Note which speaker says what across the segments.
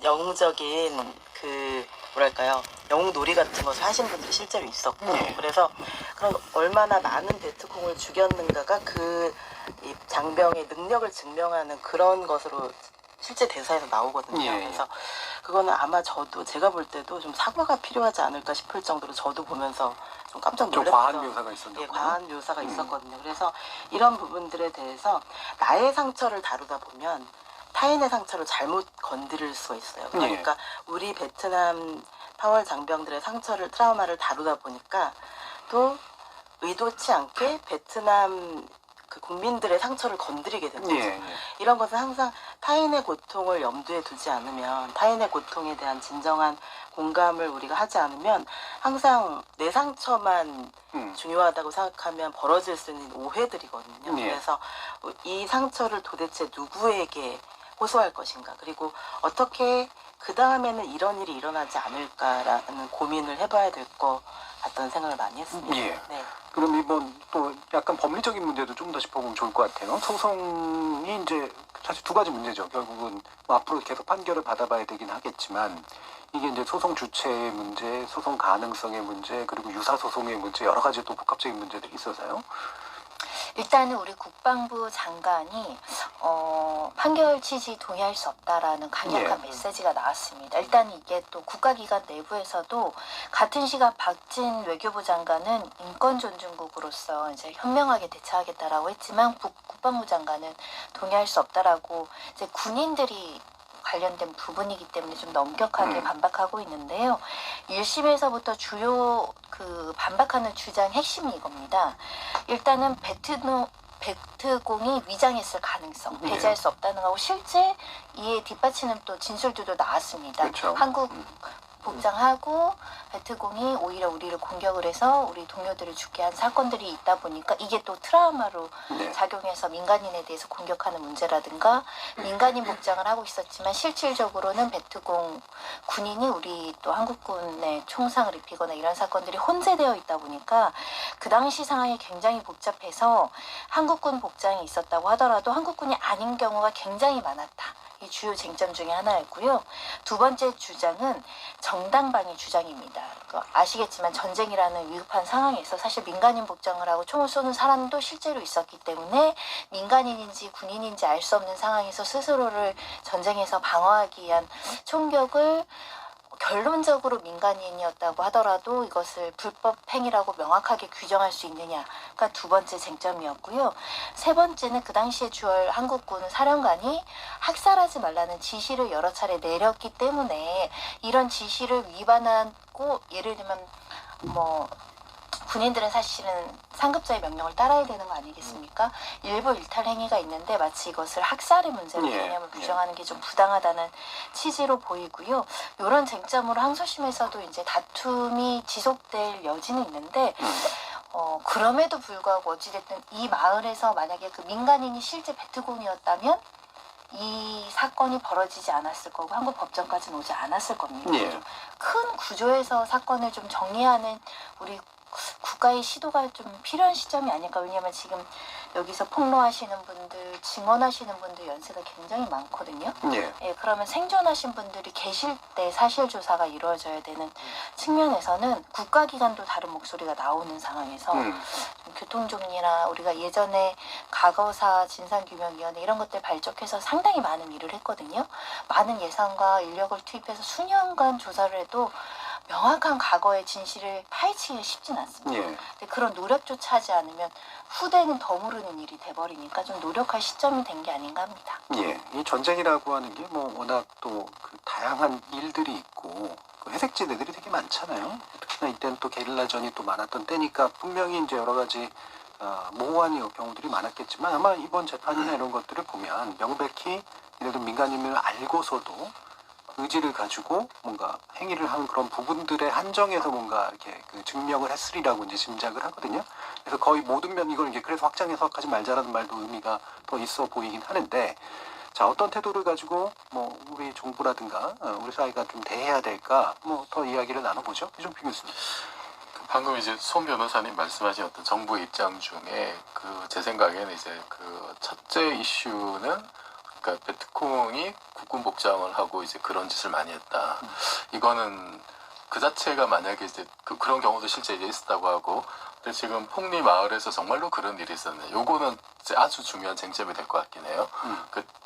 Speaker 1: 영웅적인 그 뭐랄까요, 영웅놀이 같은 것을 하신 분들이 실제로 있었고, 그래서 그런 얼마나 많은 베트콩을 죽였는가가 이 장병의 능력을 증명하는 그런 것으로 실제 대사에서 나오거든요. 그래서 그거는 아마 제가 볼 때도 좀 사과가 필요하지 않을까 싶을 정도로 저도 보면서 좀 깜짝 놀랐어요.
Speaker 2: 좀 과한 묘사가 있었나요?
Speaker 1: 예, 과한 묘사가 있었거든요. 그래서 이런 부분들에 대해서 나의 상처를 다루다 보면 타인의 상처를 잘못 건드릴 수가 있어요. 그러니까 우리 베트남 파월 장병들의 트라우마를 다루다 보니까 또 의도치 않게 베트남 그 국민들의 상처를 건드리게 되는 거죠. 이런 것은 항상 타인의 고통을 염두에 두지 않으면, 타인의 고통에 대한 진정한 공감을 우리가 하지 않으면 항상 내 상처만 중요하다고 생각하면 벌어질 수 있는 오해들이거든요. 그래서 이 상처를 도대체 누구에게 호소할 것인가, 그리고 어떻게 그 다음에는 이런 일이 일어나지 않을까라는 고민을 해봐야 될 것 같다는 생각을 많이 했습니다. 네.
Speaker 2: 그럼 이번 또 약간 법리적인 문제도 좀 더 짚어보면 좋을 것 같아요. 소송이 이제 사실 두 가지 문제죠. 결국은 뭐 앞으로 계속 판결을 받아봐야 되긴 하겠지만, 이게 이제 소송 주체의 문제, 소송 가능성의 문제, 그리고 유사소송의 문제, 여러 가지 또 복합적인 문제들이 있어서요.
Speaker 3: 일단은 우리 국방부 장관이 판결 취지 동의할 수 없다라는 강력한 메시지가 나왔습니다. 일단 이게 또 국가기관 내부에서도 같은 시각 박진 외교부 장관은 인권 존중국으로서 이제 현명하게 대처하겠다라고 했지만 국방부 장관은 동의할 수 없다라고 이제 군인들이 관련된 부분이기 때문에 좀 엄격하게 반박하고 있는데요. 1심에서부터 주요 그 반박하는 주장 핵심이 이겁니다. 일단은 베트공이 위장했을 가능성, 배제할 수 없다는 거고, 실제 이에 뒷받치는 또 진술들도 나왔습니다.
Speaker 2: 그렇죠.
Speaker 3: 한국 복장하고 베트공이 오히려 우리를 공격을 해서 우리 동료들을 죽게 한 사건들이 있다 보니까 이게 또 트라우마로 작용해서 민간인에 대해서 공격하는 문제라든가, 민간인 복장을 하고 있었지만 실질적으로는 베트공 군인이 우리 또 한국군에 총상을 입히거나 이런 사건들이 혼재되어 있다 보니까 그 당시 상황이 굉장히 복잡해서 한국군 복장이 있었다고 하더라도 한국군이 아닌 경우가 굉장히 많았다. 이 주요 쟁점 중에 하나였고요. 두 번째 주장은 정당방위 주장입니다. 아시겠지만 전쟁이라는 위급한 상황에서 사실 민간인 복장을 하고 총을 쏘는 사람도 실제로 있었기 때문에 민간인인지 군인인지 알 수 없는 상황에서 스스로를 전쟁에서 방어하기 위한 총격을 결론적으로 민간인이었다고 하더라도 이것을 불법 행위라고 명확하게 규정할 수 있느냐가 두 번째 쟁점이었고요. 세 번째는 그 당시에 주월 한국군 사령관이 학살하지 말라는 지시를 여러 차례 내렸기 때문에 이런 지시를 위반하고, 예를 들면 뭐 군인들은 사실은 상급자의 명령을 따라야 되는 거 아니겠습니까? 일부 일탈 행위가 있는데 마치 이것을 학살의 문제로 개념을 규정하는 게 좀 부당하다는 취지로 보이고요. 이런 쟁점으로 항소심에서도 이제 다툼이 지속될 여지는 있는데, 그럼에도 불구하고 어찌됐든 이 마을에서 만약에 그 민간인이 실제 베트공이었다면 이 사건이 벌어지지 않았을 거고 한국 법정까지는 오지 않았을 겁니다. 큰 구조에서 사건을 좀 정리하는 우리 국가의 시도가 좀 필요한 시점이 아닐까. 왜냐하면 지금 여기서 폭로하시는 분들, 증언하시는 분들 연세가 굉장히 많거든요. 그러면 생존하신 분들이 계실 때 사실조사가 이루어져야 되는 측면에서는 국가기관도 다른 목소리가 나오는 상황에서 교통정리나 우리가 예전에 과거사 진상규명위원회 이런 것들 발족해서 상당히 많은 일을 했거든요. 많은 예산과 인력을 투입해서 수년간 조사를 해도 명확한 과거의 진실을 파헤치기가 쉽진 않습니다. 근데 그런 노력조차 하지 않으면 후대는 더 모르는 일이 돼버리니까 좀 노력할 시점이 된 게 아닌가 합니다.
Speaker 2: 이 전쟁이라고 하는 게 뭐 워낙 또 그 다양한 일들이 있고 그 회색지대들이 되게 많잖아요. 특히나 이때는 또 게릴라전이 또 많았던 때니까 분명히 이제 여러 가지 모호한 경우들이 많았겠지만, 아마 이번 재판이나 이런 것들을 보면 명백히 예를 들어 민간인을 알고서도 의지를 가지고 뭔가 행위를 한 그런 부분들의 한정에서 뭔가 이렇게 그 증명을 했으리라고 이제 짐작을 하거든요. 그래서 거의 모든 면 이걸 이제 그래서 확장해서 하지 말자라는 말도 의미가 더 있어 보이긴 하는데, 자, 어떤 태도를 가지고 뭐 우리 정부라든가 우리 사회가 좀 대해야 될까, 뭐 더 이야기를 나눠보죠. 이종필 교수님.
Speaker 4: 방금 이제 손 변호사님 말씀하신 어떤 정부의 입장 중에 제 생각에는 이제 그 첫째 이슈는 그러니까 베트콩이 국군 복장을 하고 이제 그런 짓을 많이 했다. 이거는 그 자체가 만약에 이제 그런 경우도 실제 이제 있었다고 하고, 근데 지금 폭리 마을에서 정말로 그런 일이 있었네. 요거는 이제 아주 중요한 쟁점이 될 것 같긴 해요.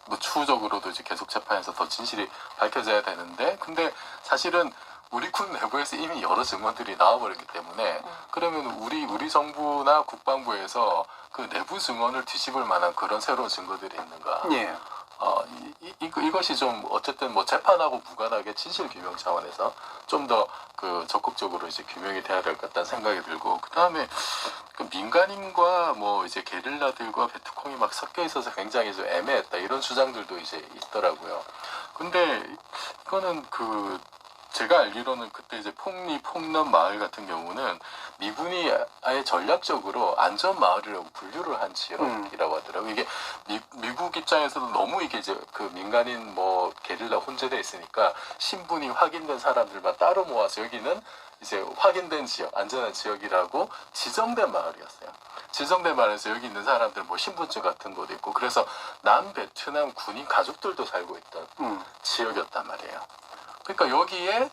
Speaker 4: 뭐 추후적으로도 이제 계속 재판에서 더 진실이 밝혀져야 되는데, 근데 사실은 우리 군 내부에서 이미 여러 증언들이 나와버렸기 때문에, 그러면 우리 정부나 국방부에서 그 내부 증언을 뒤집을 만한 그런 새로운 증거들이 있는가?
Speaker 2: 예.
Speaker 4: 이것이 좀 어쨌든 뭐 재판하고 무관하게 진실 규명 차원에서 좀 더 그 적극적으로 이제 규명이 돼야 될 것 같다는 생각이 들고, 그 다음에 그 민간인과 뭐 이제 게릴라들과 베트콩이 막 섞여 있어서 굉장히 좀 애매했다 이런 주장들도 이제 있더라고요. 근데 이거는 그 제가 알기로는 그때 이제 폭리, 폭넘 마을 같은 경우는 미군이 아예 전략적으로 안전 마을이라고 분류를 한 지역이라고 하더라고요. 이게 미국 입장에서도 너무 이게 이제 그 민간인 뭐 게릴라 혼재돼 있으니까 신분이 확인된 사람들만 따로 모아서 여기는 이제 확인된 지역, 안전한 지역이라고 지정된 마을이었어요. 지정된 마을에서 여기 있는 사람들 뭐 신분증 같은 것도 있고, 그래서 남베트남 군인 가족들도 살고 있던 지역이었단 말이에요. 그러니까 여기에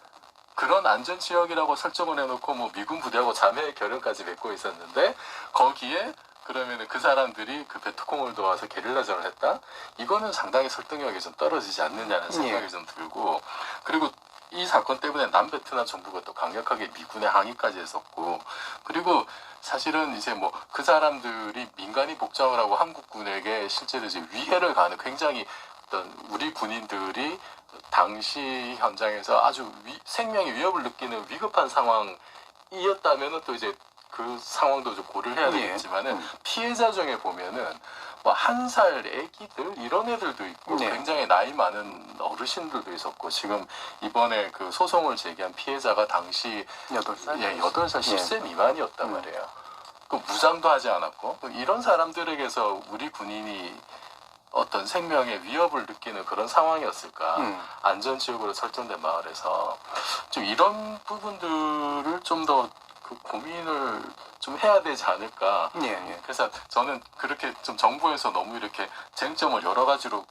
Speaker 4: 그런 안전지역이라고 설정을 해놓고 뭐 미군 부대하고 자매 결연까지 맺고 있었는데, 거기에 그러면은 그 사람들이 그 베트콩을 도와서 게릴라전을 했다? 이거는 상당히 설득력이 좀 떨어지지 않느냐는 생각이 좀 들고, 그리고 이 사건 때문에 남베트남 정부가 또 강력하게 미군에 항의까지 했었고, 그리고 사실은 이제 뭐 그 사람들이 민간인 복장을 하고 한국군에게 실제로 이제 위해를 가하는, 굉장히 어떤 우리 군인들이 당시 현장에서 아주 생명의 위협을 느끼는 위급한 상황이었다면은 또 이제 그 상황도 좀 고려를 해야 되겠지만은 피해자 중에 보면은 뭐 1살 애기들 이런 애들도 있고 굉장히 나이 많은 어르신들도 있었고, 지금 이번에 그 소송을 제기한 피해자가 당시
Speaker 2: 8살?
Speaker 4: 예, 8살 10세 미만이었단 말이에요. 그 무장도 하지 않았고, 이런 사람들에게서 우리 군인이 어떤 생명의 위협을 느끼는 그런 상황이었을까? 안전지역으로 설정된 마을에서 좀 이런 부분들을 좀 더 그 고민을 좀 해야 되지 않을까? 그래서 저는 그렇게 좀 정부에서 너무 이렇게 쟁점을 여러 가지로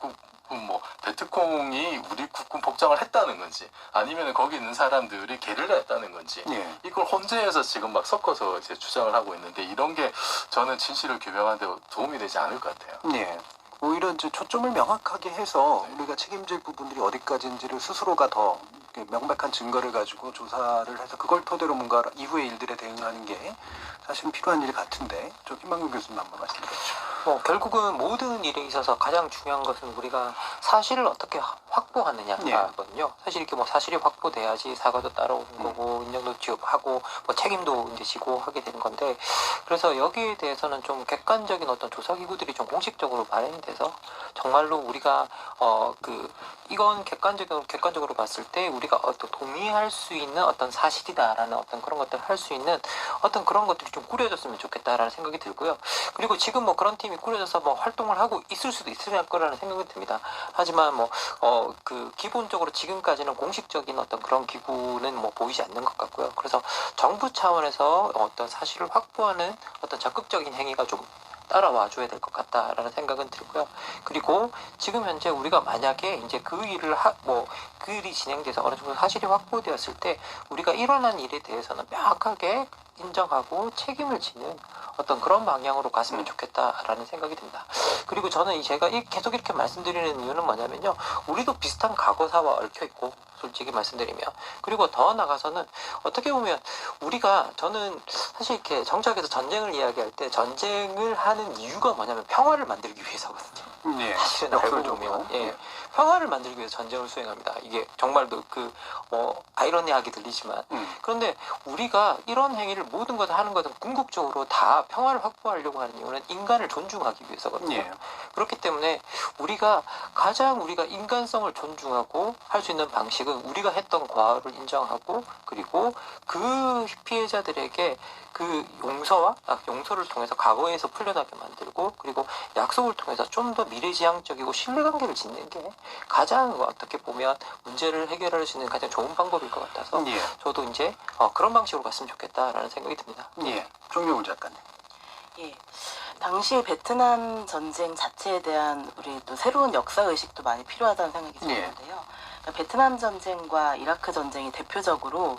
Speaker 4: 뭐 베트콩이 우리 국군 복장을 했다는 건지, 아니면 거기 있는 사람들이 게릴라 했다는 건지, 이걸 혼재해서 지금 막 섞어서 이제 주장을 하고 있는데, 이런 게 저는 진실을 규명하는 데 도움이 되지 않을 것 같아요.
Speaker 2: 오히려 이제 초점을 명확하게 해서 우리가 책임질 부분들이 어디까지인지를 스스로가 더 명백한 증거를 가지고 조사를 해서 그걸 토대로 뭔가 이후의 일들에 대응하는 게 사실은 필요한 일 같은데, 좀 김만근 교수님 한번 말씀해 주시죠.
Speaker 5: 결국은 모든 일에 있어서 가장 중요한 것은 우리가 사실을 어떻게 확보하느냐거든요. 사실 이렇게 뭐 사실이 확보돼야지 사과도 따라오는 거고, 인정도 하고, 뭐 책임도 이제 지고 하게 되는 건데, 그래서 여기에 대해서는 좀 객관적인 어떤 조사기구들이 좀 공식적으로 발행이 돼서 정말로 우리가 이건 객관적으로 봤을 때 우리가 어떤 동의할 수 있는 어떤 사실이다라는 어떤 그런 것들을 할 수 있는 어떤 그런 것들이 좀 꾸려졌으면 좋겠다라는 생각이 들고요. 그리고 지금 뭐 그런 팀이 꾸려져서 뭐 활동을 하고 있을 수도 있을 거라는 생각이 듭니다. 하지만 기본적으로 지금까지는 공식적인 어떤 그런 기구는 뭐 보이지 않는 것 같고요. 그래서 정부 차원에서 어떤 사실을 확보하는 어떤 적극적인 행위가 좀 따라와 줘야 될 것 같다라는 생각은 들고요. 그리고 지금 현재 우리가 만약에 이제 그 일이 진행돼서 어느 정도 사실이 확보되었을 때 우리가 일어난 일에 대해서는 명확하게 인정하고 책임을 지는 어떤 그런 방향으로 갔으면 좋겠다라는 생각이 듭니다. 그리고 저는 제가 계속 이렇게 말씀드리는 이유는 뭐냐면요. 우리도 비슷한 과거사와 얽혀있고, 솔직히 말씀드리면. 그리고 더 나가서는 어떻게 보면 저는 사실 이렇게 정치학에서 전쟁을 이야기할 때 전쟁을 하는 이유가 뭐냐면 평화를 만들기 위해서거든요. 사실은 알고 보면 평화를 만들기 위해서 전쟁을 수행합니다. 이게 정말도 아이러니하게 들리지만, 그런데 우리가 이런 행위를 모든 것을 하는 것은 궁극적으로 다 평화를 확보하려고 하는 이유는 인간을 존중하기 위해서거든요. 그렇기 때문에 우리가 인간성을 존중하고 할 수 있는 방식은 우리가 했던 과오를 인정하고, 그리고 그 피해자들에게 그 용서를 통해서 과거에서 풀려나게 만들고, 그리고 약속을 통해서 좀 더 미래지향적이고 신뢰관계를 짓는 게 가장 어떻게 보면 문제를 해결할 수 있는 가장 좋은 방법일 것 같아서 저도 이제 그런 방식으로 갔으면 좋겠다라는 생각이 듭니다.
Speaker 2: 정명훈 작가님.
Speaker 1: 예. 당시 베트남 전쟁 자체에 대한 우리 또 새로운 역사 의식도 많이 필요하다는 생각이 드는데요. 그러니까 베트남 전쟁과 이라크 전쟁이 대표적으로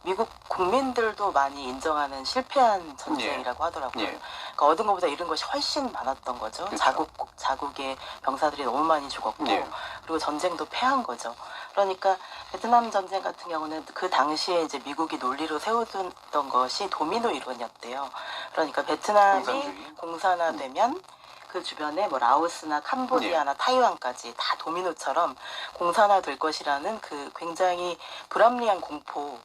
Speaker 1: 미국 국민들도 많이 인정하는 실패한 전쟁이라고 하더라고요. 그러니까 얻은 것보다 잃은 것이 훨씬 많았던 거죠.
Speaker 2: 그렇죠.
Speaker 1: 자국의 병사들이 너무 많이 죽었고 그리고 전쟁도 패한 거죠. 그러니까 베트남 전쟁 같은 경우는 그 당시에 이제 미국이 논리로 세우던 것이 도미노 이론이었대요. 그러니까 베트남이 공산화되면 그 주변에 뭐 라오스나 캄보디아나 타이완까지 다 도미노처럼 공산화될 것이라는 그 굉장히 불합리한 공포,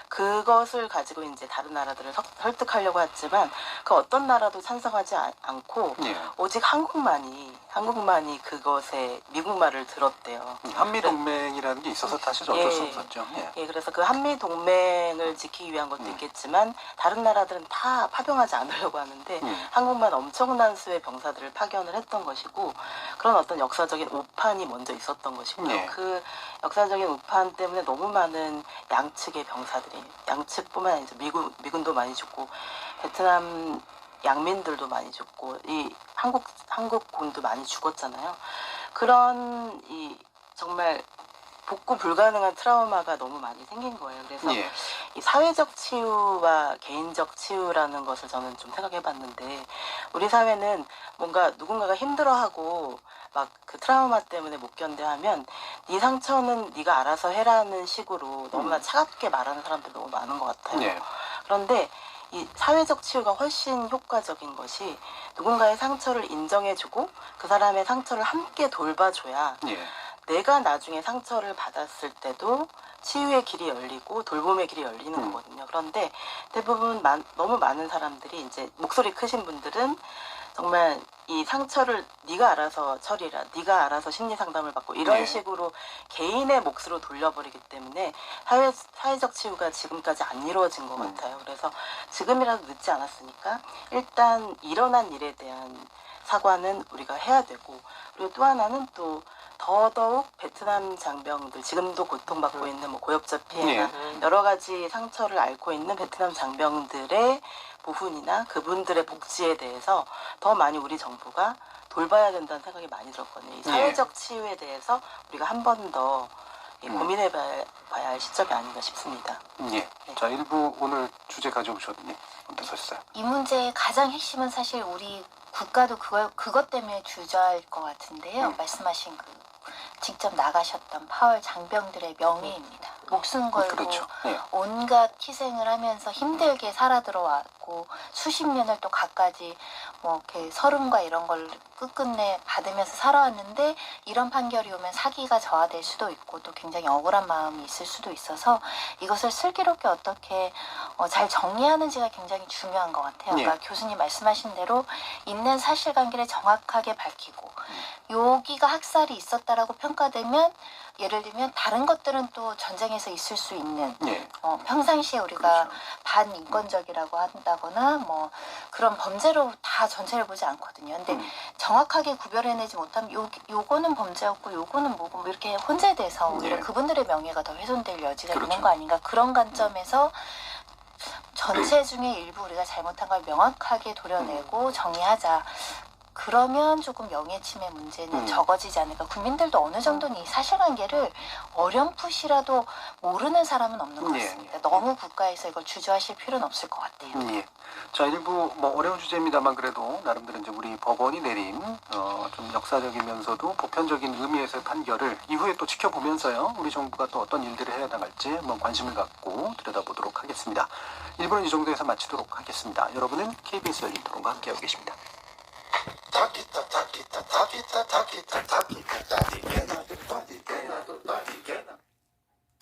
Speaker 1: 그것을 가지고 이제 다른 나라들을 설득하려고 했지만 그 어떤 나라도 찬성하지 않고 오직 한국만이 그것에 미국 말을 들었대요.
Speaker 2: 한미 동맹이라는 게 있어서 사실 어쩔 수 없었죠.
Speaker 1: 예, 그래서 그 한미 동맹을 지키기 위한 것도 있겠지만 다른 나라들은 다 파병하지 않으려고 하는데 한국만 엄청난 수의 병사들을 파견을 했던 것이고 그런 어떤 역사적인 오판이 먼저 있었던 것이고요. 그 역사적인 오판 때문에 너무 많은 양측의 병사들이 양측뿐만 아니라 미군도 많이 죽고 베트남 양민들도 많이 죽고 이 한국군도 많이 죽었잖아요. 그런 이 정말 복구 불가능한 트라우마가 너무 많이 생긴 거예요. 그래서 이 사회적 치유와 개인적 치유라는 것을 저는 좀 생각해봤는데 우리 사회는 뭔가 누군가가 힘들어하고 막 그 트라우마 때문에 못 견뎌하면 네 상처는 네가 알아서 해라는 식으로 너무나 차갑게 말하는 사람들 너무 많은 것 같아요. 그런데 이 사회적 치유가 훨씬 효과적인 것이 누군가의 상처를 인정해주고 그 사람의 상처를 함께 돌봐줘야 내가 나중에 상처를 받았을 때도 치유의 길이 열리고 돌봄의 길이 열리는 거거든요. 그런데 대부분 너무 많은 사람들이 이제 목소리 크신 분들은 정말 이 상처를 네가 알아서 처리라, 네가 알아서 심리 상담을 받고 이런 식으로 개인의 몫으로 돌려버리기 때문에 사회적 치유가 지금까지 안 이루어진 것 같아요. 그래서 지금이라도 늦지 않았으니까 일단 일어난 일에 대한 사과는 우리가 해야 되고 그리고 또 하나는 또 더더욱 베트남 장병들 지금도 고통받고 있는 뭐 고엽자 피해나 여러 가지 상처를 앓고 있는 베트남 장병들의 보훈이나 그분들의 복지에 대해서 더 많이 우리 정부가 돌봐야 된다는 생각이 많이 들었거든요. 이 사회적 치유에 대해서 우리가 한 번 더 고민해봐야 할 시점이 아닌가 싶습니다.
Speaker 2: 자, 일부 오늘 주제 가져오셨니? 어떠셨어요?
Speaker 3: 이 문제의 가장 핵심은 사실 우리 국가도 그것 때문에 주저할 것 같은데요. 말씀하신 그 직접 나가셨던 파월 장병들의 명예입니다. 목숨 걸고 온갖 희생을 하면서 힘들게 살아 들어왔고 수십 년을 또 갖가지 뭐 이렇게 서름과 이런 걸 끝끝내 받으면서 살아왔는데 이런 판결이 오면 사기가 저하될 수도 있고 또 굉장히 억울한 마음이 있을 수도 있어서 이것을 슬기롭게 어떻게 잘 정리하는지가 굉장히 중요한 것 같아요. 그러니까 교수님 말씀하신 대로 있는 사실관계를 정확하게 밝히고 여기가 학살이 있었다라고 평가되면 예를 들면 다른 것들은 또 전쟁에서 있을 수 있는 평상시에 우리가 반인권적이라고 한다거나 뭐 그런 범죄로 다 전체를 보지 않거든요. 근데 정확하게 구별해내지 못하면 요거는 범죄였고 요거는 뭐고 뭐 이렇게 혼재돼서 오히려 그분들의 명예가 더 훼손될 여지가 있는 거 아닌가 그런 관점에서 전체 중에 일부 우리가 잘못한 걸 명확하게 도려내고 정리하자. 그러면 조금 명예침해 문제는 적어지지 않을까. 국민들도 어느 정도는 이 사실관계를 어렴풋이라도 모르는 사람은 없는 것 같습니다. 너무 국가에서 이걸 주저하실 필요는 없을 것 같아요.
Speaker 2: 자, 일부 뭐 어려운 주제입니다만 그래도 나름대로 이제 우리 법원이 내린 좀 역사적이면서도 보편적인 의미에서의 판결을 이후에 또 지켜보면서요. 우리 정부가 또 어떤 일들을 해야 나갈지 한번 관심을 갖고 들여다보도록 하겠습니다. 1부는 이 정도에서 마치도록 하겠습니다. 여러분은 KBS 열린 토론과 함께하고 계십니다.
Speaker 6: Talk it, talk it, talk it, talk it, talk it, talk it.